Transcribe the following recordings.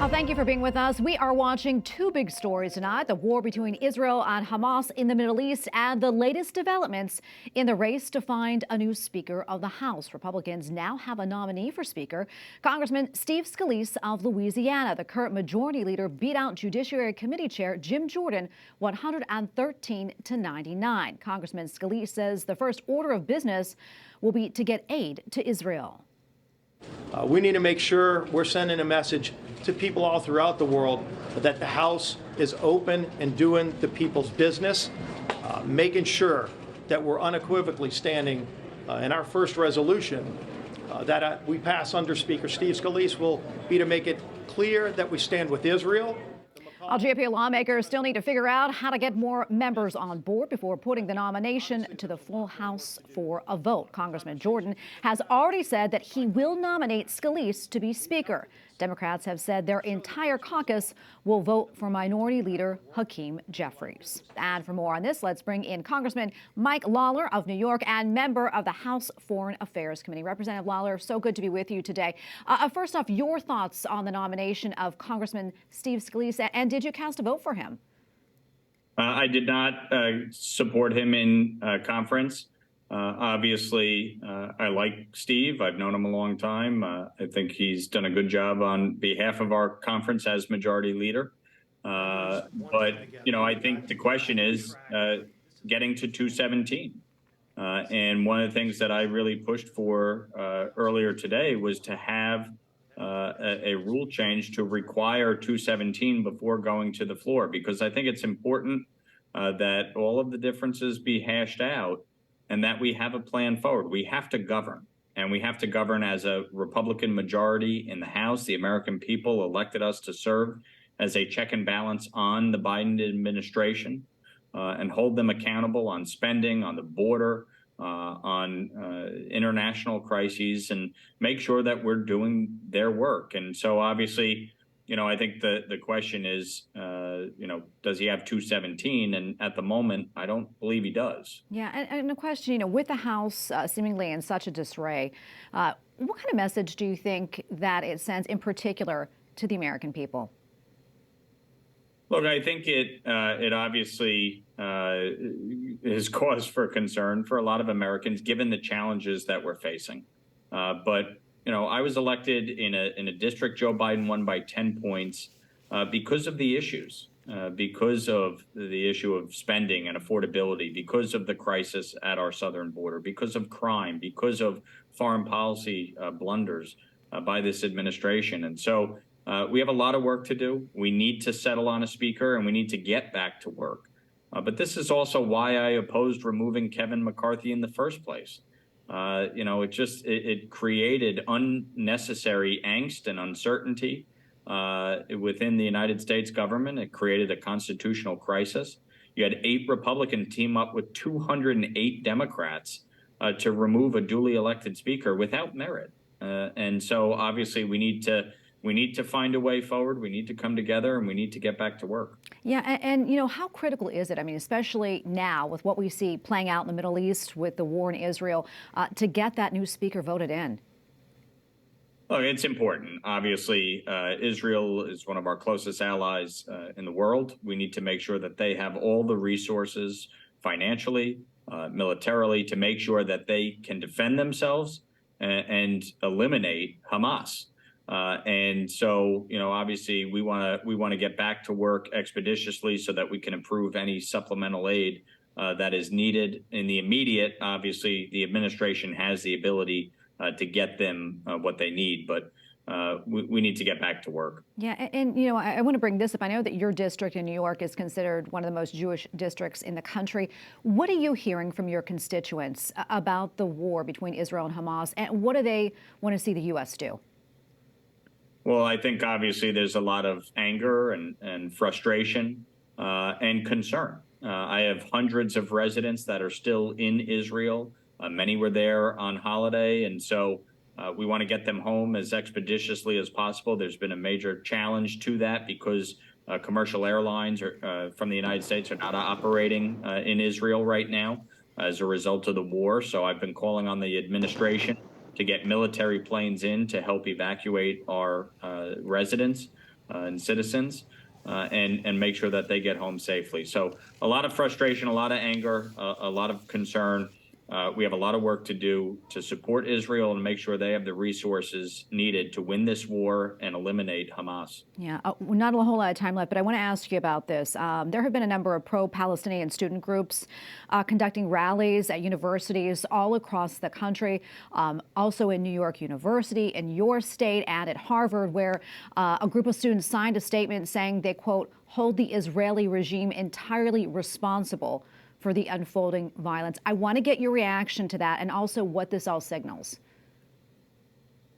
Thank you for being with us. We are watching two big stories tonight: the war between Israel and Hamas in the Middle East and the latest developments in the race to find a new Speaker of the House. Republicans now have a nominee for Speaker. Congressman Steve Scalise of Louisiana, the current Majority Leader, beat out Judiciary Committee Chair Jim Jordan 113 to 99. Congressman Scalise says the first order of business will be to get aid to Israel. We need to make sure we're sending a message to people all throughout the world that the House is open and doing the people's business, making sure that we're unequivocally standing in our first resolution that we pass under Speaker Steve Scalise will be to make it clear that we stand with Israel. GOP lawmakers still need to figure out how to get more members on board before putting the nomination to the full House for a vote. Congressman Jordan has already said that he will nominate Scalise to be Speaker. Democrats have said their entire caucus will vote for Minority Leader Hakeem Jeffries. And for more on this, let's bring in Congressman Mike Lawler of New York and member of the House Foreign Affairs Committee. Representative Lawler, so good to be with you today. First off, your thoughts on the nomination of Congressman Steve Scalise, and did you cast a vote for him? I did not support him in conference. Obviously, I like Steve. I've known him a long time. I think he's done a good job on behalf of our conference as Majority Leader. But, you know, I think the question is getting to 217. And one of the things that I really pushed for earlier today was to have a rule change to require 217 before going to the floor, because I think it's important that all of the differences be hashed out and that we have a plan forward. We have to govern, and we have to govern as a Republican majority in the House. The American people elected us to serve as a check and balance on the Biden administration and hold them accountable on spending, on the border, on international crises, and make sure that we're doing their work. And so obviously, you know, I think the question is, you know, does he have 217? And at the moment, I don't believe he does. Yeah, and the question, you know, with the House seemingly in such a disarray, what kind of message do you think that it sends in particular to the American people? Look, I think it obviously is cause for concern for a lot of Americans, given the challenges that we're facing. But you know, I was elected in a district Joe Biden won by 10 points because of the issues, because of the issue of spending and affordability, because of the crisis at our southern border, because of crime, because of foreign policy blunders by this administration. And so we have a lot of work to do. We need to settle on a speaker, and we need to get back to work. But this is also why I opposed removing Kevin McCarthy in the first place. You know, it created unnecessary angst and uncertainty within the United States government. It created a constitutional crisis. You had 8 Republicans team up with 208 Democrats to remove a duly elected speaker without merit. And so obviously we need to find a way forward. We need to come together, and we need to get back to work. Yeah, and you know, how critical is it? I mean, especially now with what we see playing out in the Middle East with the war in Israel, to get that new speaker voted in? Look, it's important. Obviously, Israel is one of our closest allies in the world. We need to make sure that they have all the resources financially, militarily, to make sure that they can defend themselves and eliminate Hamas. And so, you know, obviously we want to get back to work expeditiously so that we can approve any supplemental aid that is needed in the immediate. Obviously, the administration has the ability to get them what they need, but we need to get back to work. Yeah, and you know, I want to bring this up. I know that your district in New York is considered one of the most Jewish districts in the country. What are you hearing from your constituents about the war between Israel and Hamas, and what do they want to see the U.S. do? Well, I think obviously there's a lot of anger and frustration and concern. I have hundreds of residents that are still in Israel. Many were there on holiday, and so we want to get them home as expeditiously as possible. There's been a major challenge to that because commercial airlines from the United States are not operating in Israel right now as a result of the war. So I've been calling on the administration to get military planes in to help evacuate our residents. and citizens and make sure that they get home safely. So a lot of frustration, a lot of anger, a lot of concern. We have a lot of work to do to support Israel and make sure they have the resources needed to win this war and eliminate Hamas. Yeah, not a whole lot of time left, but I want to ask you about this. There have been a number of pro-Palestinian student groups conducting rallies at universities all across the country, also in New York University, in your state, and at Harvard, where a group of students signed a statement saying they, quote, hold the Israeli regime entirely responsible for the unfolding violence. I want to get your reaction to that and also what this all signals.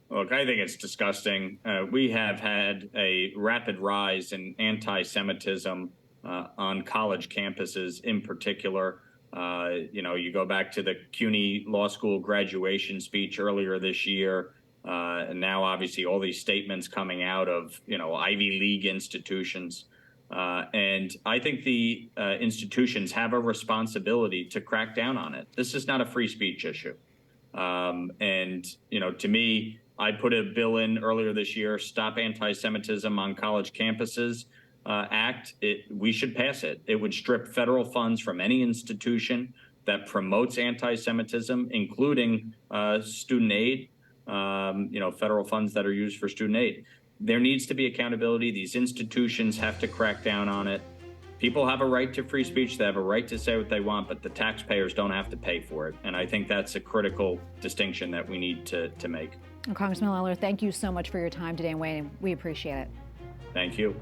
Look, I think it's disgusting. We have had a rapid rise in anti-Semitism on college campuses in particular. You go back to the CUNY Law School graduation speech earlier this year, and now obviously all these statements coming out of, Ivy League institutions. And I think the institutions have a responsibility to crack down on it. This is not a free speech issue. To me, I put a bill in earlier this year, Stop Anti-Semitism on College Campuses Act. We should pass it. It would strip federal funds from any institution that promotes anti-Semitism, including student aid, federal funds that are used for student aid. There needs to be accountability. These institutions have to crack down on it. People have a right to free speech. They have a right to say what they want, but the taxpayers don't have to pay for it. And I think that's a critical distinction that we need to make. Well, Congressman Lawler, thank you so much for your time today, Wayne. We appreciate it. Thank you.